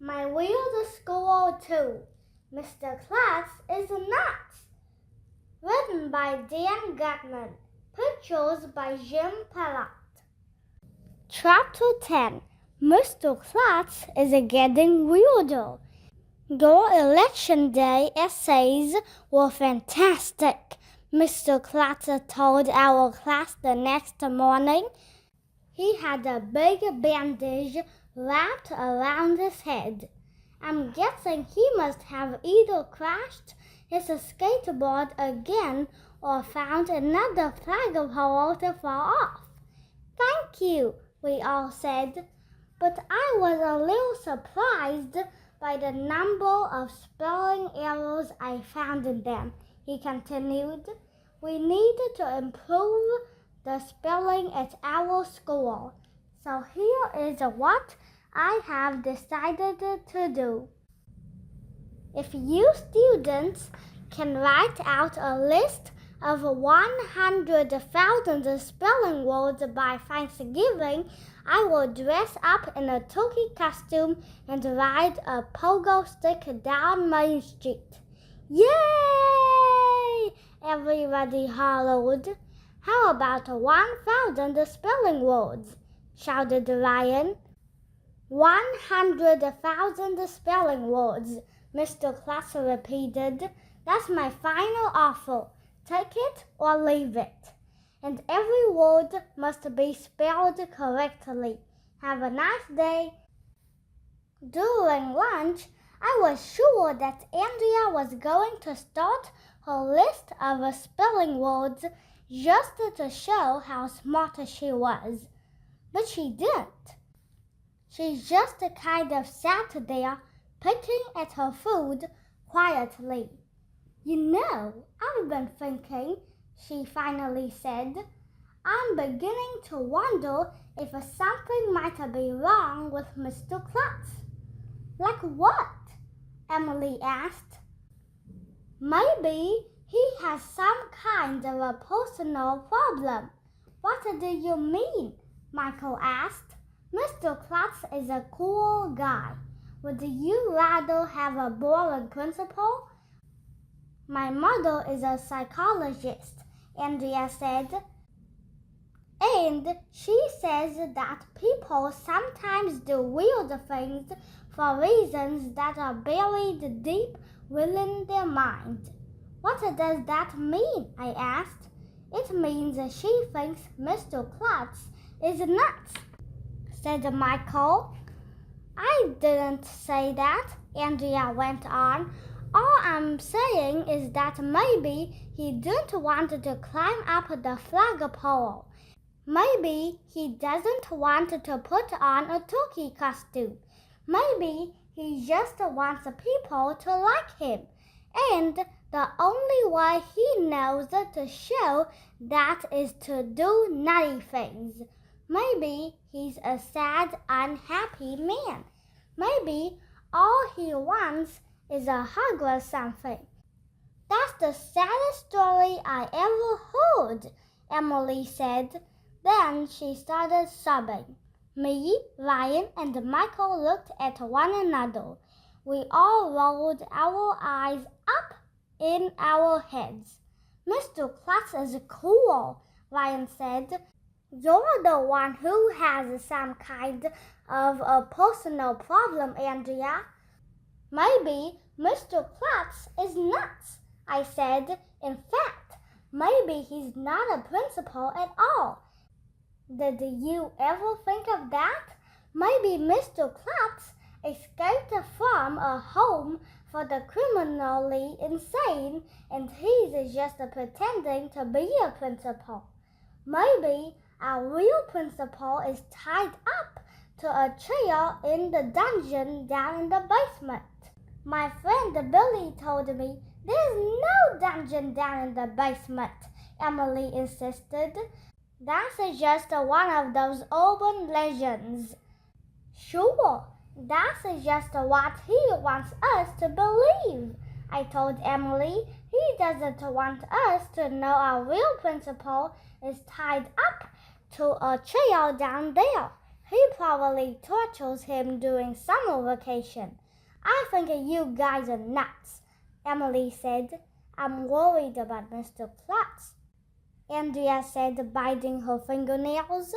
My Weird School Mr Klutz is nuts. Written by Dan Gutman. Pictures by Jim Pellat. Chapter 10. Mr Klutz is getting weirder. Your election day essays were fantastic, Mr. Klutz told our class the next morning. He had a big bandage wrapped around his head. I'm guessing he must have either crashed his skateboard again or found another flagpole to fall off. Thank you, we all said, but I was a little surprised by the number of spelling errors I found in them, he continued. We needed to improve the spelling at our school. So here is what I have decided to do. If you students can write out a list of 100,000 spelling words by Thanksgiving, I will dress up in a turkey costume and ride a pogo stick down Main Street. Yay! Everybody hollered. How about 1,000 spelling words? Shouted Ryan. 100,000 spelling words, Mr. Klutz repeated. That's my final offer. Take it or leave it. And every word must be spelled correctly. Have a nice day. During lunch, I was sure that Andrea was going to start her list of spelling words just to show how smart she was. But she didn't. She just kind of sat there, picking at her food quietly. You know, I've been thinking, she finally said. I'm beginning to wonder if something might be wrong with Mr. Klutz. Like what? Emily asked. Maybe he has some kind of a personal problem. What do you mean? Michael asked. Mr. Klutz is a cool guy. Would you rather have a boring principal? My mother is a psychologist, Andrea said. And she says that people sometimes do weird things for reasons that are buried deep within their mind. What does that mean? I asked. It means she thinks Mr. Klutz is nuts, said Michael. I didn't say that, Andrea went on. All I'm saying is that maybe he didn't want to climb up the flagpole. Maybe he doesn't want to put on a turkey costume. Maybe he just wants people to like him. And the only way he knows to show that is to do naughty things. Maybe he's a sad, unhappy man. Maybe all he wants is a hug or something. That's the saddest story I ever heard, Emily said. Then she started sobbing. Me, Ryan, and Michael looked at one another. We all rolled our eyes up in our heads. Mr. Klutz is cool, Ryan said. You're the one who has some kind of a personal problem, Andrea. Maybe Mr. Klutz is nuts, I said. In fact, maybe he's not a principal at all. Did you ever think of that? Maybe Mr. Klutz escaped from a home for the criminally insane and he's just pretending to be a principal. Maybe our real principal is tied up to a chair in the dungeon down in the basement. My friend Billy told me there's no dungeon down in the basement, Emily insisted. That's just one of those urban legends. Sure, that's just what he wants us to believe, I told Emily. He doesn't want us to know our real principal is tied up to a chair down there. He probably tortures him during summer vacation. I think you guys are nuts, Emily said. I'm worried about Mr. Klutz, Andrea said, biting her fingernails.